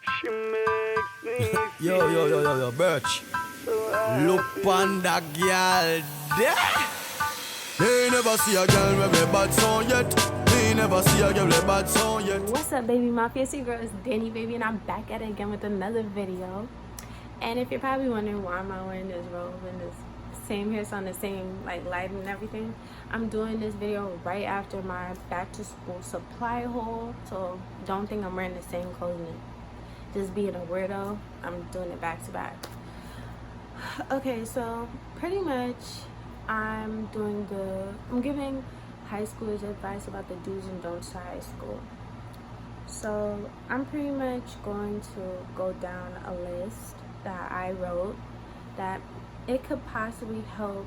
She makes me Yo, Birch. Look on that girl there. Me never see a girl with a bad song yet. Me never see a girl with a bad song yet. What's up, baby mafia? It's your girl, it's Danny, baby, and I'm back at it again with another video. And if you're probably wondering why am I wearing this robe and this same hairstyle and the same like lighting and everything, I'm doing this video right after my back to school supply haul. So don't think I'm wearing the same clothes and just being a weirdo. I'm doing it back to back. Okay, so pretty much I'm giving high schoolers advice about the do's and don'ts to high school. So I'm pretty much going to go down a list that I wrote that it could possibly help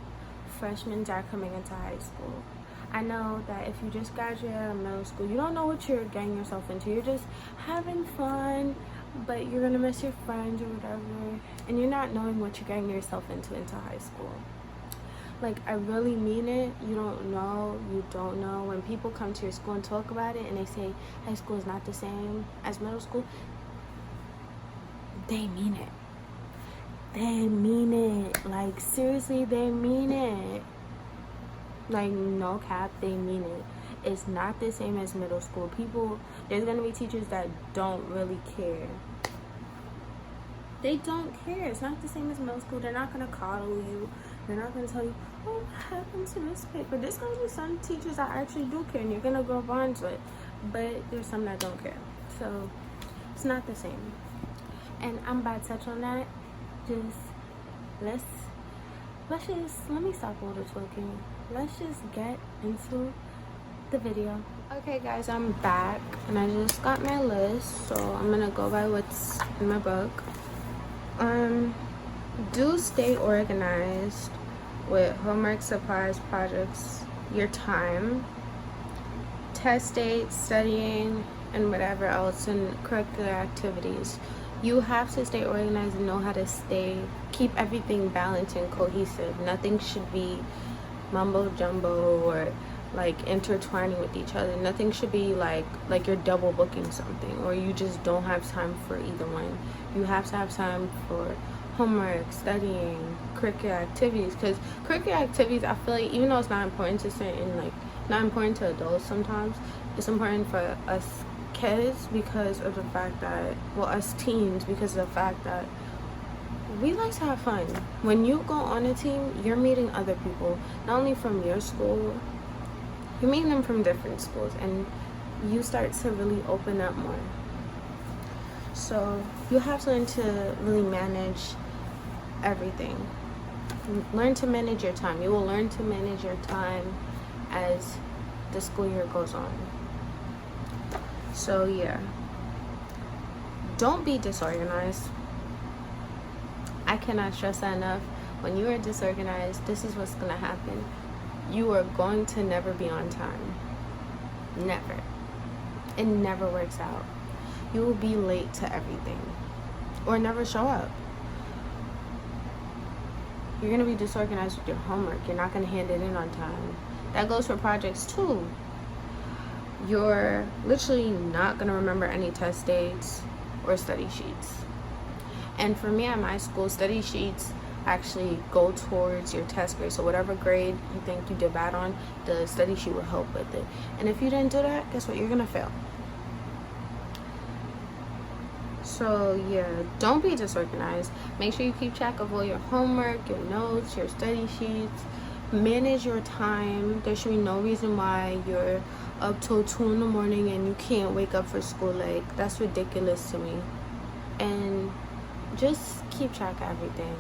freshmen that are coming into high school. I know that if you just graduated out of middle school, you don't know what you're getting yourself into. You're just having fun, but you're gonna miss your friends or whatever, and you're not knowing what you're getting yourself into high school. Like, I really mean it. You don't know. When people come to your school and talk about it and they say high school is not the same as middle school, they mean it. They mean it. Like, seriously, they mean it. Like, no cap, they mean it. It's not the same as middle school. There's gonna be teachers that don't really care. They don't care. It's not the same as middle school. They're not gonna coddle you. They're not gonna tell you, oh, what happened to this paper? There's gonna be some teachers that actually do care and you're gonna grow bonds with, but there's some that don't care. So it's not the same. And I'm about to touch on that. Let me stop all the talking. Let's just get into the video. Okay guys, I'm back and I just got my list, so I'm gonna go by what's in my book. Do stay organized with homework, supplies, projects, your time, test dates, studying, and whatever else, and curricular activities. You have to stay organized and know how to keep everything balanced and cohesive. Nothing should be mumbo jumbo or like intertwining with each other. Nothing should be like you're double booking something or you just don't have time for either one. You have to have time for homework, studying, curricular activities, because curricular activities, I feel like even though it's not important to not important to adults sometimes, it's important for us kids because of the fact that, us teens, because of the fact that we like to have fun. When you go on a team, you're meeting other people, not only from your school, you're meeting them from different schools, and you start to really open up more. So you have to learn to really manage everything. Learn to manage your time. You will learn to manage your time as the school year goes on. So yeah, don't be disorganized. I cannot stress that enough. When you are disorganized, this is what's gonna happen. You are going to never be on time. Never. It never works out. You will be late to everything or never show up. You're gonna be disorganized with your homework. You're not gonna hand it in on time. That goes for projects too. You're literally not gonna remember any test dates or study sheets. And for me at my school, study sheets actually go towards your test grade. So whatever grade you think you did bad on, the study sheet will help with it. And if you didn't do that, guess what? You're gonna fail. So yeah, don't be disorganized. Make sure you keep track of all your homework, your notes, your study sheets. Manage your time. There should be no reason why you're up till 2 in the morning and you can't wake up for school. Like, that's ridiculous to me. And just keep track of everything.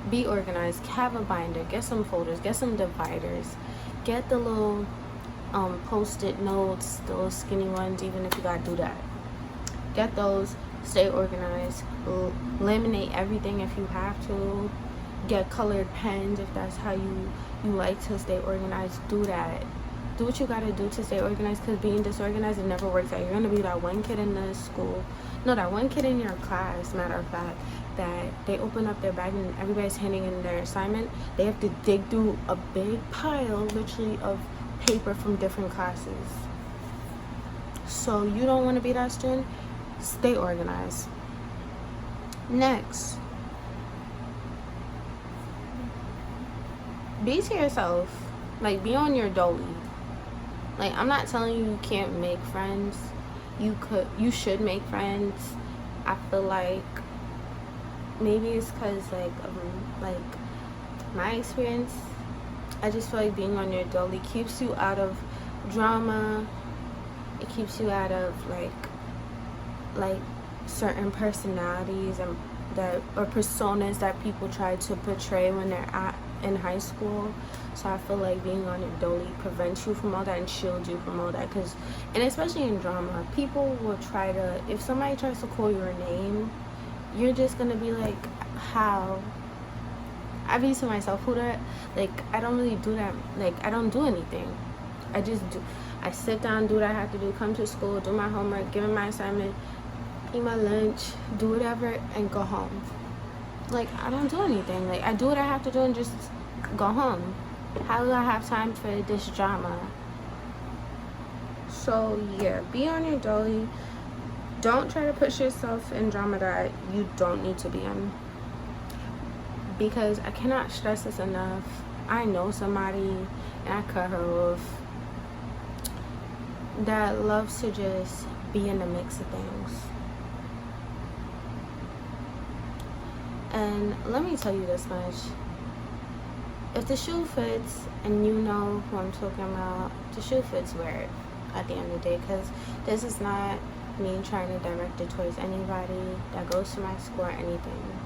Be organized. Have a binder. Get some folders. Get some dividers. Get the little post-it notes, those skinny ones, even if you gotta do that. Get those. Stay organized. Laminate everything if you have to. Get colored pens if that's how you like to stay organized. Do that. Do what you gotta do to stay organized, because being disorganized, it never works out. You're gonna be that one kid in the school, that one kid in your class, matter of fact, that they open up their bag and everybody's handing in their assignment. They have to dig through a big pile, literally, of paper from different classes. So you don't want to be that student. Stay organized. Next, be to yourself. Like, be on your dolly. Like, I'm not telling you you can't make friends. You should make friends. I feel like maybe it's because like my experience, I just feel like being on your dolly keeps you out of drama. It keeps you out of like certain personalities and that or personas that people try to portray when they're in high school. So I feel like being on your dolly prevents you from all that and shields you from all that. And especially in drama, people will try to, if somebody tries to call your name, you're just gonna be like, how? I be to myself, who that? Like, I don't really do that. Like, I don't do anything. I sit down, do what I have to do, come to school, do my homework, give me my assignment, eat my lunch, do whatever, and go home. Like, I don't do anything. Like, I do what I have to do and just go home. How do I have time for this drama? So, yeah, be on your dolly. Don't try to push yourself in drama that you don't need to be in. Because I cannot stress this enough. I know somebody, and I cut her off, that loves to just be in the mix of things. And let me tell you this much. If the shoe fits, and you know who I'm talking about, the shoe fits, wear it at the end of the day. Because this is not me trying to direct it towards anybody that goes to my school or anything.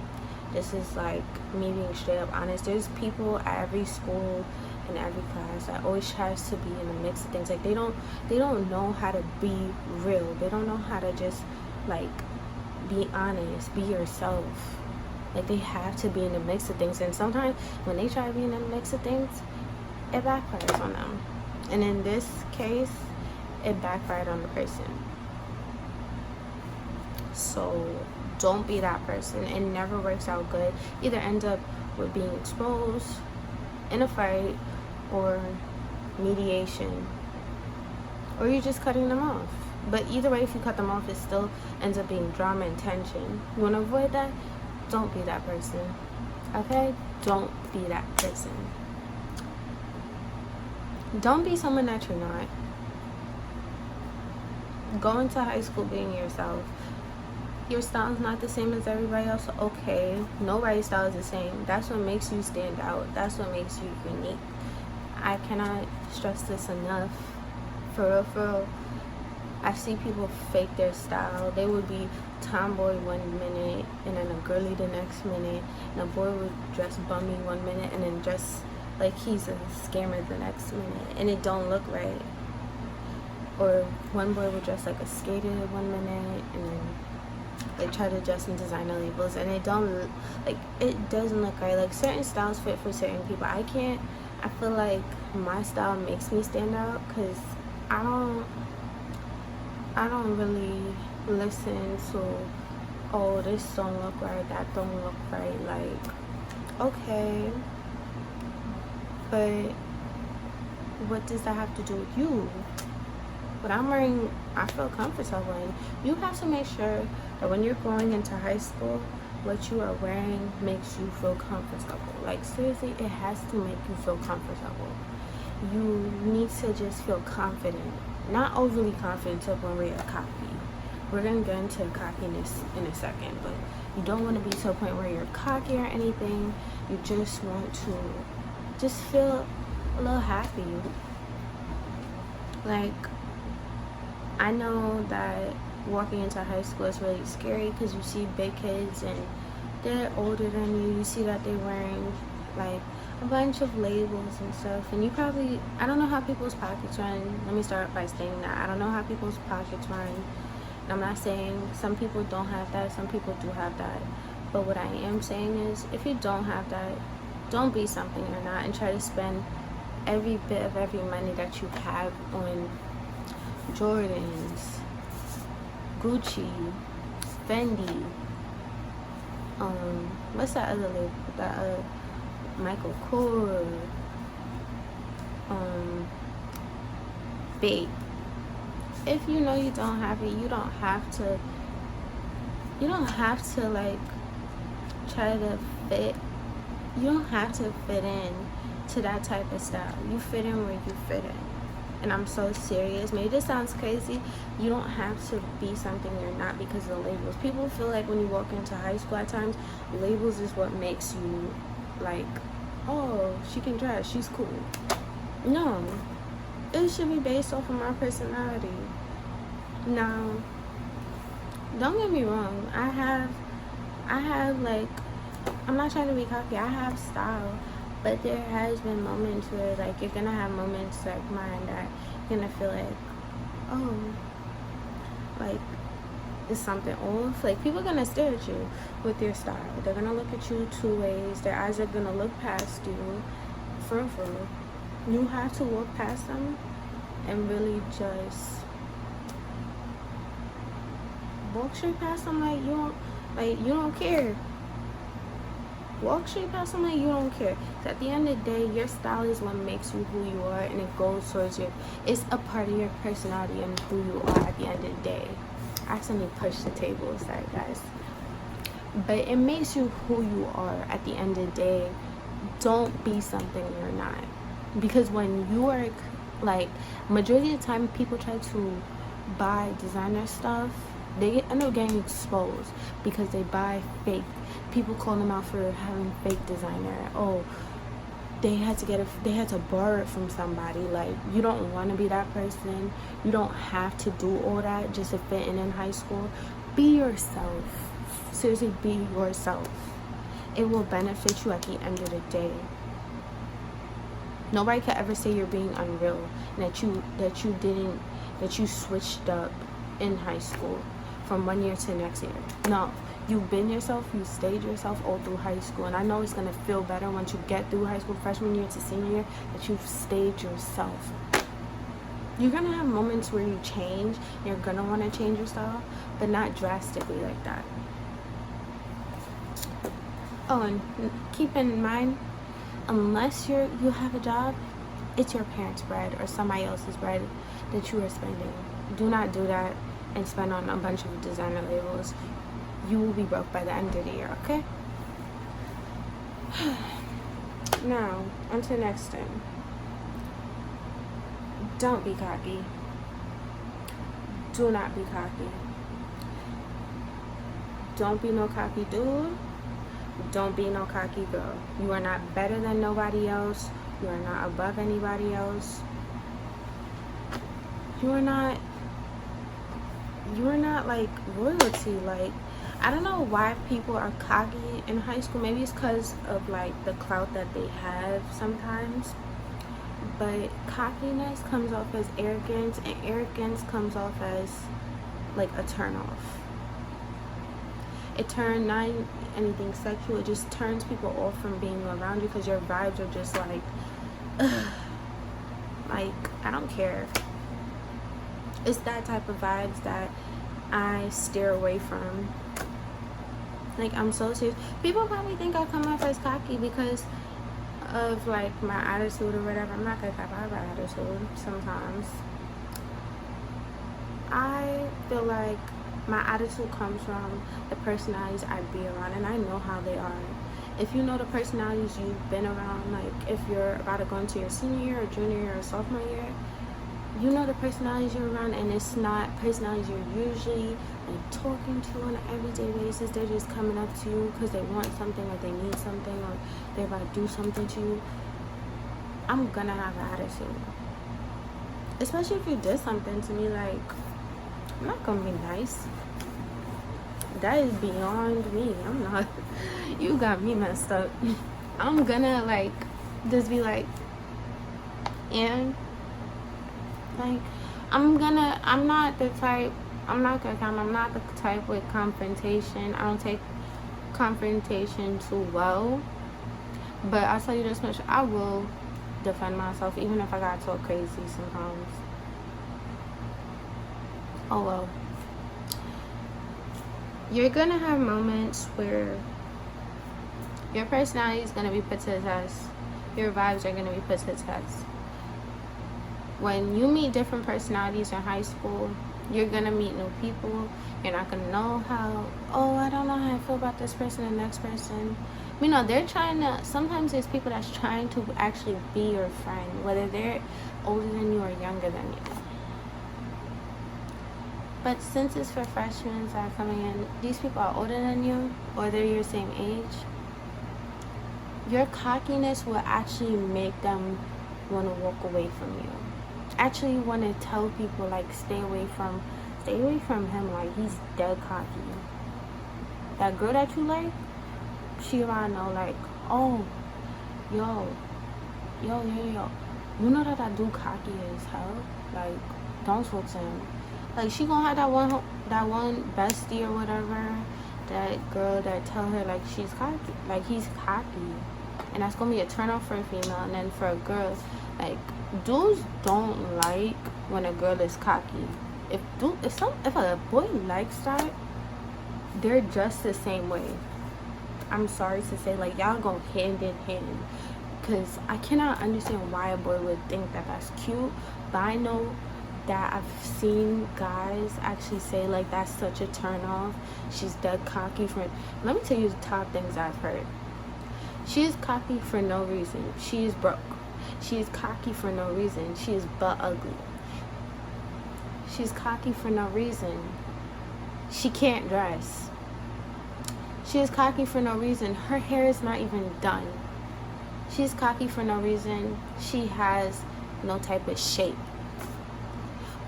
This is like me being straight up honest. There's people at every school in every class that always tries to be in the mix of things. Like, they don't know how to be real. They don't know how to just like be honest, be yourself. Like, they have to be in the mix of things, and sometimes when they try to be in the mix of things, it backfires on them. And in this case, it backfired on the person. So don't be that person. It never works out good. Either end up with being exposed, in a fight, or mediation, or you're just cutting them off. But either way, if you cut them off, it still ends up being drama and tension. You want to avoid that? Don't be that person. Okay? Don't be that person. Don't be someone that you're not. Go into high school being yourself. Your style's not the same as everybody else. Okay, nobody's style is the same. That's what makes you stand out. That's what makes you unique. I cannot stress this enough. For real, for real. I see people fake their style. They would be tomboy one minute and then a girly the next minute, and a boy would dress bummy one minute and then dress like he's a scammer the next minute, and it don't look right. Or one boy would dress like a skater one minute and then they try to dress in designer labels, and it doesn't look right. Like, certain styles fit for certain people. I feel like my style makes me stand out, because I don't really listen to, oh, this don't look right, that don't look right. Like, okay, but what does that have to do with you? What I'm wearing, I feel comfortable in. You have to make sure that when you're going into high school, what you are wearing makes you feel comfortable. Like, seriously, it has to make you feel comfortable. You need to just feel confident. Not overly confident to the point where you're cocky. We're going to get into cockiness in a second, but you don't want to be to a point where you're cocky or anything. You just want to just feel a little happy. Like, I know that walking into high school is really scary, because you see big kids and they're older than you. You see that they're wearing like a bunch of labels and stuff, and you probably, I don't know how people's pockets run. Let me start by saying that I don't know how people's pockets run. And I'm not saying some people don't have that, some people do have that, but what I am saying is, if you don't have that, don't be something you're not and try to spend every bit of every money that you have on Jordans, Gucci, Fendi, what's that other label? That Michael Kors, Babe. If you know you don't have it, you don't have to you don't have to like try to fit. You don't have to fit in to that type of style. You fit in where you fit in. And I'm so serious. Maybe this sounds crazy. You don't have to be something you're not because of labels. People feel like when you walk into high school at times, labels is what makes you like, oh, she can dress, she's cool. No. It should be based off of my personality. Now, don't get me wrong. I have like, I'm not trying to be cocky. I have style. But there has been moments where, like, you're going to have moments like mine that you're going to feel like, oh, like, is something off? Like, people are going to stare at you with your style. They're going to look at you two ways. Their eyes are going to look past you. For real. You have to walk past them and really just walk straight past them like you don't care. Walk straight past them like you don't care. So at the end of the day, your style is what makes you who you are, and it goes towards it's a part of your personality and who you are at the end of the day. I accidentally pushed the table, sorry guys. But it makes you who you are at the end of the day. Don't be something you're not. Because when you are, like, majority of the time people try to buy designer stuff, they end up getting exposed because they buy fake. People call them out for having fake designer. Oh, they had to borrow it from somebody. Like, you don't want to be that person. You don't have to do all that just to fit in high school. Be yourself. Seriously, be yourself. It will benefit you at the end of the day. Nobody could ever say you're being unreal and that you switched up in high school from one year to the next year. No, you've been yourself, you stayed yourself all through high school. And I know it's going to feel better once you get through high school, freshman year to senior year, that you've stayed yourself. You're going to have moments where you change. You're going to want to change your style, but not drastically like that. Oh, and keep in mind, unless you have a job, it's your parents' bread or somebody else's bread that you are spending. Do not do that and spend on a bunch of designer labels. You will be broke by the end of the year, okay? Now, on to the next thing. Don't be cocky. Do not be cocky. Don't be no cocky dude. Don't be no cocky girl. You are not better than nobody else. You are not above anybody else. You are not like royalty. Like, I don't know why people are cocky in high school. Maybe it's because of like the clout that they have sometimes. But cockiness comes off as arrogance, and arrogance comes off as like a turn off. It turns not anything sexual. It just turns people off from being around you because your vibes are just like, ugh. Like, I don't care. It's that type of vibes that I steer away from. Like, I'm so serious. People probably think I come off as cocky because of like my attitude or whatever. I'm not gonna have an attitude sometimes. I feel like my attitude comes from the personalities I be around, and I know how they are. If you know the personalities you've been around, like if you're about to go into your senior year or junior year or sophomore year, you know the personalities you're around, and it's not personalities you're usually like talking to on an everyday basis. They're just coming up to you because they want something or they need something or they're about to do something to you. I'm gonna have an attitude, especially if you did something to me. Like, I'm not gonna be nice. That is beyond me. I'm not. You got me messed up. I'm gonna like just be like, and like I'm not the type with confrontation. I don't take confrontation too well. But I'll tell you this much, I will defend myself even if I got so crazy sometimes. Oh well. You're gonna have moments where your personality is gonna be put to the test. Your vibes are gonna be put to the test. When you meet different personalities in high school, You're gonna meet new people. You're not gonna know how, oh, I don't know how I feel about this person, the next person. You know, they're trying to, sometimes there's people that's trying to actually be your friend, whether they're older than you or younger than you. But since it's for freshmen that are coming in, these people are older than you, or they're your same age. Your cockiness will actually make them want to walk away from you. Actually want to tell people, like, stay away from him, like, he's dead cocky. That girl that you like, she gonna know, like, oh, yo, you know that dude cocky as hell, like, don't talk to him. Like, she gonna have that one bestie or whatever, that girl that tell her, like, she's cocky, like, he's cocky, and that's gonna be a turn off for a female. And then for a girl, like, dudes don't like when a girl is cocky. If a boy likes that, they're just the same way. I'm sorry to say, like, y'all go hand in hand, because I cannot understand why a boy would think that that's cute. But I know that I've seen guys actually say, like, that's such a turn off. She's dead cocky for. Let me tell you the top things I've heard. She is cocky for no reason. She is broke. She is cocky for no reason. She is butt ugly. She's cocky for no reason. She can't dress. She is cocky for no reason. Her hair is not even done. She's cocky for no reason. She has no type of shape.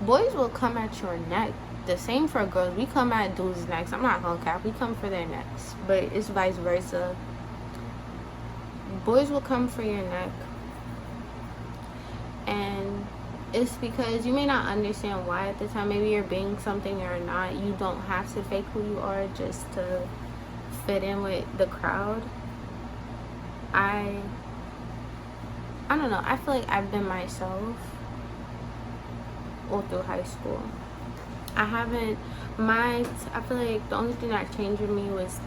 Boys will come at your neck. The same for girls. We come at dudes' necks. I'm not gonna cap. We come for their necks. But it's vice versa. Boys will come for your neck. And it's because you may not understand why at the time. Maybe you're being something or not. You don't have to fake who you are just to fit in with the crowd. I don't know. I feel like I've been myself all through high school. I feel like the only thing that changed with me was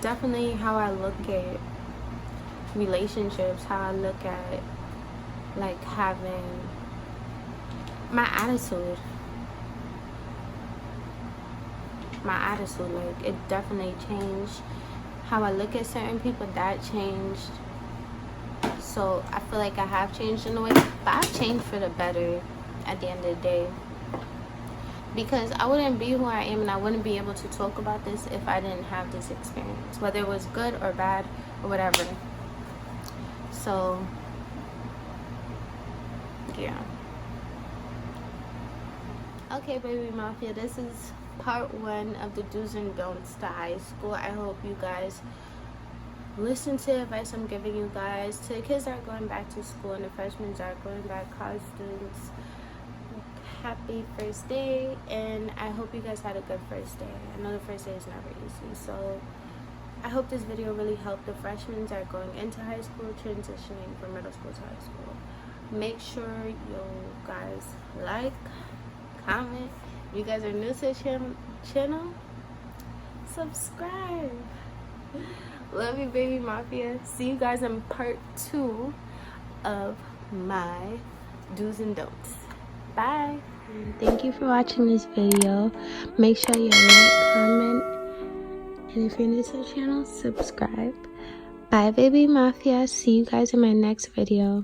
definitely how I look at relationships, how I look at, like, having my attitude, like, it definitely changed how I look at certain people. That changed. So I feel like I have changed in a way, but I've changed for the better at the end of the day, because I wouldn't be who I am and I wouldn't be able to talk about this if I didn't have this experience, whether it was good or bad or whatever. So yeah. Okay, baby mafia, this is part 1 of the do's and don'ts to high school. I hope you guys listen to the advice I'm giving you guys. To the kids that are going back to school and the freshmen that are going back, college students, happy first day, and I hope you guys had a good first day. I know the first day is never easy, so I hope this video really helped the freshmen that are going into high school, transitioning from middle school to high school. Make sure you guys like, comment. If you guys are new to the channel, subscribe. Love you, baby mafia. See you guys in part 2 of my do's and don'ts. Bye. Thank you for watching this video. Make sure you like, comment, and if you're new to the channel, subscribe. Bye, baby mafia. See you guys in my next video.